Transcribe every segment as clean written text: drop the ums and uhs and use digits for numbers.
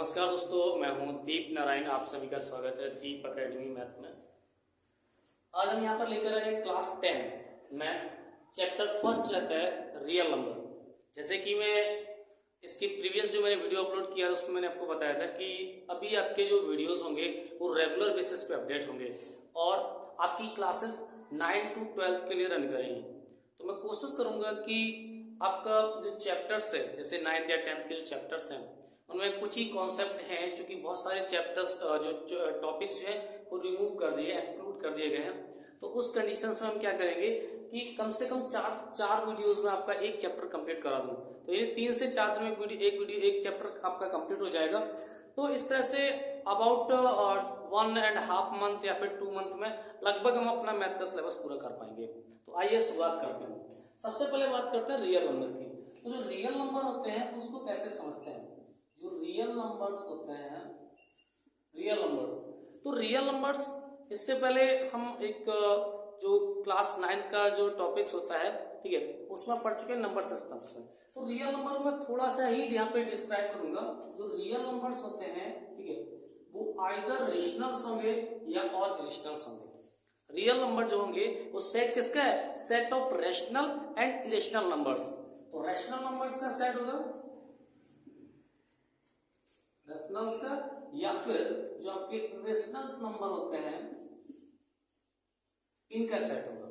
नमस्कार दोस्तों, मैं हूं दीप नारायण। आप सभी का स्वागत है दीप एकेडमी मैथ में। आज हम यहाँ पर लेकर आए हैं क्लास 10 मैथ। चैप्टर फर्स्ट रहता है रियल नंबर। जैसे कि मैं इसके प्रीवियस जो मैंने वीडियो अपलोड किया था उसमें मैंने आपको बताया था कि अभी आपके जो वीडियोस होंगे वो रेगुलर बेसिस पे अपडेट होंगे और आपकी क्लासेस 9 to 12 के लिए रन करेंगी। तो मैं कोशिश करूंगा कि आपका जो चैप्टर्स है, जैसे 9th या 10th के जो चैप्टर्स हैं उनमें कुछ ही कॉन्सेप्ट हैं, क्योंकि बहुत सारे चैप्टर्स जो टॉपिक्स जो है वो रिमूव कर दिए, एक्सक्लूड कर दिए गए हैं। तो उस कंडीशंस में हम क्या करेंगे कि कम से कम चार वीडियोस में आपका एक चैप्टर कंप्लीट करा दूं। तो ये 3 से 4 दिन में एक चैप्टर आपका कंप्लीट हो जाएगा। तो इस तरह से अबाउट 1.5 मंथ या फिर 2 मंथ में लगभग हम अपना मैथ का सिलेबस पूरा कर पाएंगे। तो आइए शुरुआत करते हैं। सबसे पहले बात करते हैं रियल नंबर की। तो जो रियल नंबर होते हैं उसको कैसे समझते हैं। जो रियल नंबर्स होते हैं, रियल नंबर्स, तो रियल नंबर्स, इससे पहले हम एक जो क्लास 9 का जो टॉपिक्स होता है, ठीक है, उसमें पढ़ चुके हैं नंबर सिस्टम्स में। तो रियल नंबर में थोड़ा सा ही यहाँ पे डिस्क्राइब करूंगा। जो रियल नंबर्स होते हैं, ठीक है, वो आइदर रेशनल्स होंगे या और इरेशनल्स होंगे। रियल नंबर जो होंगे वो सेट किसका है? Set of rational and irrational numbers. तो रेशनल नंबर्स का सेट होगा रेशनल्स का, या फिर जो आपके रेशनल्स नंबर होते हैं इनका सेट होगा।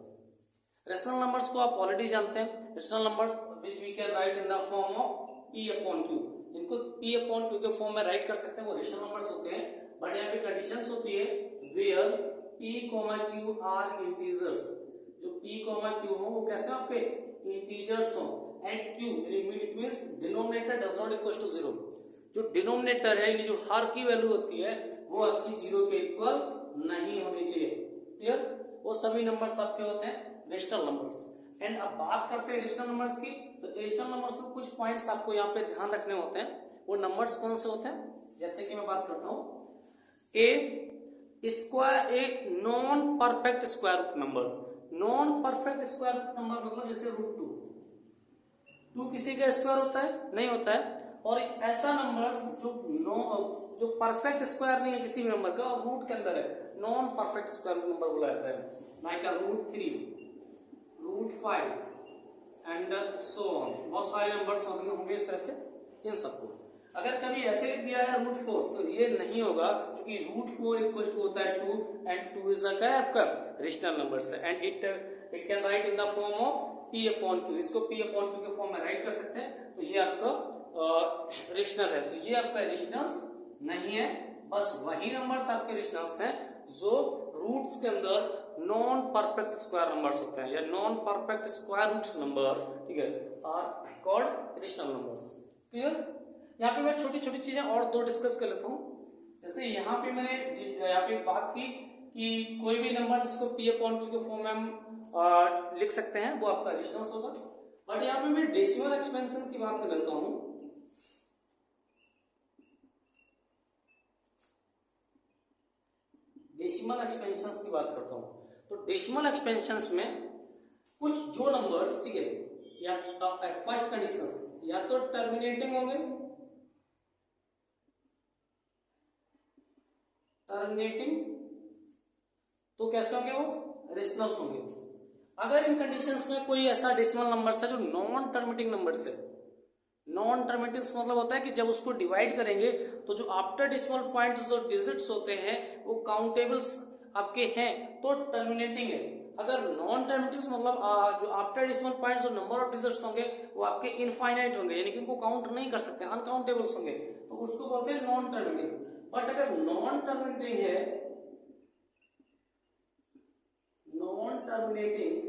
रेशनल नंबर्स को आप ऑलरेडी जानते हैं। Rational numbers which we can write in the form of p upon q, जिनको p अपॉन q के फॉर्म में राइट कर सकते हैं वो रेशनल नंबर्स होते हैं। बट यहाँ पे कंडीशंस होती है where p, q are integers. जो p, q हो वो कैसे आपके इंटीजर्स हो, and q it means denominator does not equal to 0। जो डिनोमिनेटर है, जो हर की वैल्यू होती है वो आपकी 0 के इक्वल नहीं होनी चाहिए। क्लियर? वो सभी नंबर्स आपके होते हैं रेशनल नंबर्स। एंड अब बात करते हैं रेशनल नंबर्स की। तो रेशनल नंबर्स में कुछ पॉइंट्स आपको यहाँ पे ध्यान रखने होते हैं। वो नंबर्स कौन से होते हैं? जैसे कि मैं बात करता हूँ, a square, a non perfect square root number. Non perfect square root number मतलब जैसे √2 किसी का स्क्वायर होता है? नहीं होता है। और ऐसा नंबर जो परफेक्ट स्क्वायर नहीं है किसी भी नंबर का और रूट के अंदर है, नॉन परफेक्ट स्क्वायर नंबर बोला जाता है। Like √3, √5 and so on. बहुत सारे नंबर्स होंगे इस तरह से। इन सबको अगर कभी ऐसे लिख दिया है √4 तो ये नहीं होगा, क्योंकि √4 इक्वल टू होता है 2 एंड 2 इज क्या है आपका रेशनल नंबर है। And it can write in the form of p upon q। इसको p अपॉन q के फॉर्म में राइट कर सकते हैं। तो ये आपका रेशनल है। तो ये आपका रेशनल्स नहीं है। बस वही नंबर्स आपके रेशनल्स हैं जो रूट्स के अंदर नॉन परफेक्ट स्क्वायर नंबर्स होते हैं या non perfect square roots number, ठीक है, are called rational numbers. Clear? यहाँ पे मैं छोटी छोटी चीजें और दो डिस्कस कर लेता हूँ। जैसे यहाँ पे मैंने यहाँ पे बात की कि कोई भी नंबर जिसको p अपॉन q के फॉर्म में हम लिख सकते हैं वो आपका रेशनल्स होगा। बट यहाँ पे मैं डेसिमल एक्सपेंशन की बात कर लेता हूँ। डेसिमल एक्सपेंशंस की बात करता हूँ। तो डेसिमल एक्सपेंशंस में कुछ जो नंबर्स, ठीक है, या फर्स्ट कंडीशंस या तो टर्मिनेटिंग होंगे, टर्मिनेटिंग तो कैसे होंगे? वो रेशनल्स होंगे। अगर इन कंडीशंस में कोई ऐसा डेसिमल नंबर है जो नॉन टर्मिनेटिंग नंबर है, नॉन टर्मिनेटिंग मतलब होता है कि जब उसको डिवाइड करेंगे तो जो आफ्टर डेसिमल पॉइंट जो डिजिट्स होते हैं वो काउंटेबल्स आपके हैं तो टर्मिनेटिंग है। अगर नॉन टर्मिनेटिंग मतलब जो आफ्टर डेसिमल पॉइंट जो नंबर ऑफ डिजिट्स होंगे वो आपके इनफाइनाइट होंगे, यानी कि उनको काउंट नहीं कर सकते, अनकाउंटेबल्स होंगे, तो उसको बोलते हैं नॉन टर्मिनेटिंग। बट अगर नॉन टर्मिनेटिंग है, नॉन टर्मिनेटिंग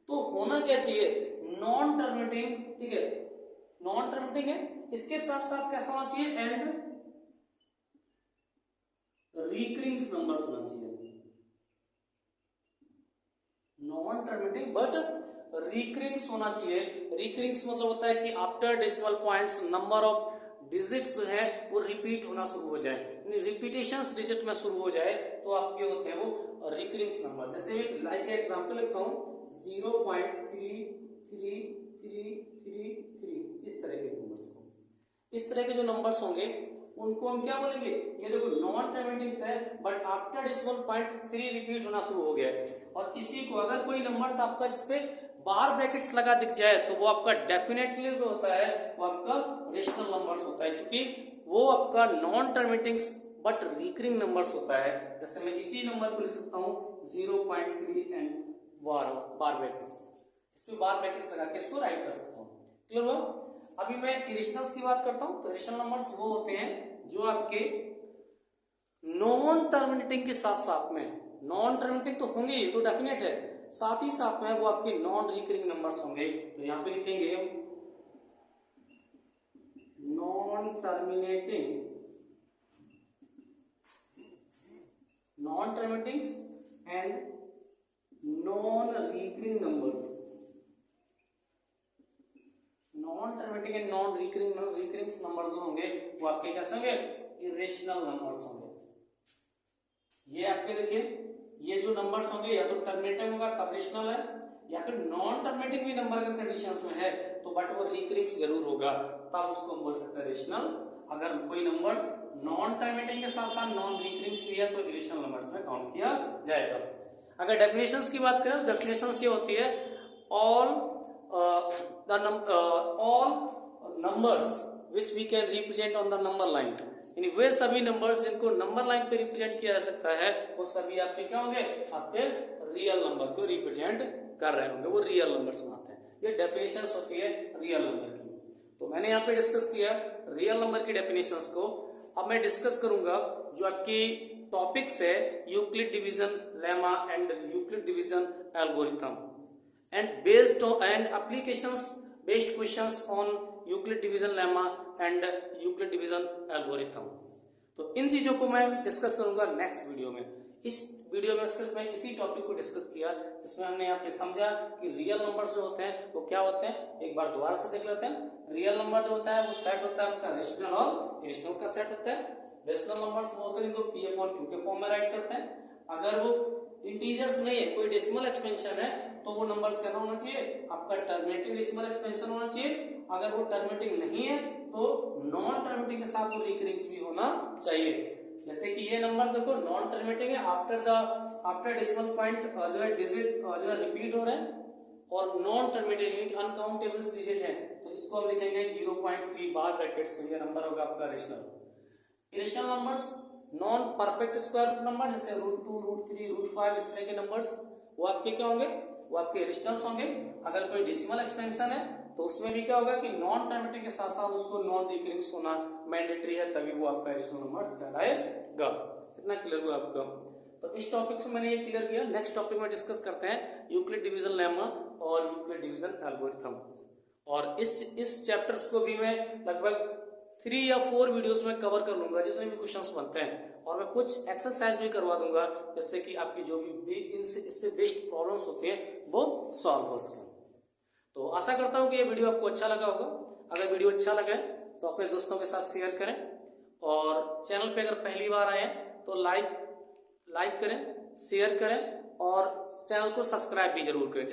तो होना क्या चाहिए? नॉन टर्मिनेटिंग, ठीक है, नॉन टर्मिनेटिंग है, इसके साथ साथ कैसा होना चाहिए? एंड रिकरिंग नंबर होना चाहिए। नॉन टर्मिनेटिंग बट रिकरिंग होना चाहिए। रिकरिंग मतलब होता है कि after decimal points number of digits जो है वो रिपीट होना शुरू हो जाए, यानी रिपीटेशंस डिजिट में शुरू हो जाए तो आपके होते हैं वो रिकरिंग नंबर। जैसे लाइक एग्जांपल लिखता हूं 0.3333 इस तरह के नंबर्स को, इस तरह के जो नंबर्स होंगे उनको हम क्या बोलेंगे, ये देखो नॉन टर्मिनेटिंग्स है but after decimal point 3 repeat होना शुरू हो गया है। और इसी को अगर कोई नंबर्स आपका जिसपे बार ब्रैकेट्स लगा दिख जाए तो वो आपका डेफिनेटली जो होता है वो आपका रेशनल नंबर्स होता है, क्योंकि वो आपका नॉन टर्मिनेटिंग्स बट रिकरिंग नंबर्स होता है। जैसे मैं इसी नंबर को लिख सकता हूँ 0.3 एंड बार ब्रैकेट्स, इसमें बार ब्रैकेट्स लगा के इसको राइट कर सकता हूँ। क्लियर हुआ? अभी मैं इरेशनल्स की बात करता हूँ। तो इरेशनल नंबर्स वो होते हैं जो आपके नॉन टर्मिनेटिंग के साथ साथ में, नॉन टर्मिनेटिंग तो होंगे ही, तो डेफिनेट है, साथ ही साथ में वो आपके नॉन रिकरिंग नंबर्स होंगे। तो यहां पे लिखेंगे non terminating, non terminatings and non recurring numbers. Non terminating and non recurring numbers होंगे वो आपके कैसे होंगे, इरेशनल नंबर्स होंगे। ये आपके देखिए ये जो नंबर्स होंगे या तो टर्मिनेटिंग होगा तब रेशनल है, या फिर नॉन टर्मिनेटिंग भी नंबर अगर कंडीशंस में है तो बट वो रिकरिंग जरूर होगा, तब उसको हम बोल सकते हैं रेशनल। अगर कोई नंबर्स नॉन टर्मिनेटिंग के साथ साथ नॉन रिकरिंग भी है तो इरेशनल नंबर्स में काउंट किया जाएगा। अगर डेफिनेशंस की बात करें तो डेफिनेशंस ये होती है all numbers which we can represent on the number line, यानी वे सभी नंबर्स जिनको नंबर लाइन पे रिप्रेजेंट किया जा सकता है वो सभी आपके क्या होंगे, आपके रियल नंबर को रिप्रेजेंट कर रहे होंगे, वो रियल नंबर्स में आते हैं। ये डेफिनेशंस होती है रियल नंबर की। तो मैंने यहाँ पे डिस्कस किया रियल नंबर की डेफिनेशंस को। अब मैं डिस्कस करूंगा जो आपकी टॉपिक्स है Euclid division lemma and Euclid division algorithm and based on and applications based questions on Euclid division lemma and Euclid division algorithm। तो इन चीजों को मैं डिस्कस करूंगा नेक्स्ट वीडियो में। इस वीडियो में सिर्फ मैं इसी टॉपिक को डिस्कस किया जिसमें हमने यहाँ पे समझा कि रियल नंबर जो होते हैं वो क्या होते हैं। एक बार दोबारा से देख लेते हैं। रियल नंबर जो होता है वो सेट होता है आपका रेशनल और इरेशनल का सेट होता है। रेशनल नंबर्स वो होते हैं जिनको P/Q के फॉर्म में राइट करते हैं। अगर वो इंटीजर्स नहीं है, कोई डेसिमल एक्सपेंशन है तो वो नंबर्स क्या होना चाहिए, आपका टर्मिनेटिंग डेसिमल एक्सपेंशन होना चाहिए। अगर वो टर्मिनेटिंग नहीं है तो नॉन टर्मिनेटिंग के साथ वो रिकरिंग्स भी होना चाहिए। जैसे कि ये नंबर देखो नॉन टर्मिनेटिंग है, आफ्टर डेसिमल पॉइंट जो है डिजिट जो है रिपीट हो रहे हैं और नॉन टर्मिनेटिंग अनकाउंटेबल डिजिट है, तो इसको हम लिखेंगे 0.3 बार ब्रैकेट्स में। ये नंबर होगा आपका rational. Irrational numbers non perfect square root number जैसे √2, √3, √5 इस तरह के नंबर्स वो आपके क्या होंगे, वो आपके इरेशनल्स होंगे। अगर कोई डेसिमल एक्सपेंशन है तो उसमें भी क्या होगा कि नॉन टर्मिनेटिंग के साथ साथ उसको नॉन रिकरिंग होना मैंडेटरी है, तभी वो आपका इरेशनल नंबर्स कहलाएगा। इतना क्लियर हुआ आपका? तो इस टॉपिक से मैंने ये क्लियर किया। नेक्स्ट टॉपिक में डिस्कस करते हैं यूक्लिड डिवीजन लेमा और यूक्लिड डिवीजन एल्गोरिथम। और इस चैप्टर्स को भी मैं लगभग 3 या 4 वीडियोस में कवर कर लूंगा जितने भी क्वेश्चंस बनते हैं, और मैं कुछ एक्सरसाइज भी करवा दूंगा जिससे कि आपकी जो भी इससे बेस्ड प्रॉब्लम्स होती हैं वो सॉल्व हो सके। तो आशा करता हूं कि ये वीडियो आपको अच्छा लगा होगा। अगर वीडियो अच्छा लगे तो अपने दोस्तों के साथ शेयर करें, और चैनल पे अगर पहली बार आए तो लाइक करें, शेयर करें और चैनल को सब्सक्राइब भी जरूर करें,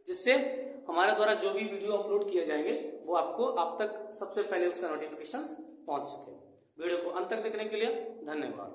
जिससे हमारे द्वारा जो भी वीडियो अपलोड किए जाएंगे वो आप तक सबसे पहले उसका नोटिफिकेशन पहुंच सके। वीडियो को अंत तक देखने के लिए धन्यवाद।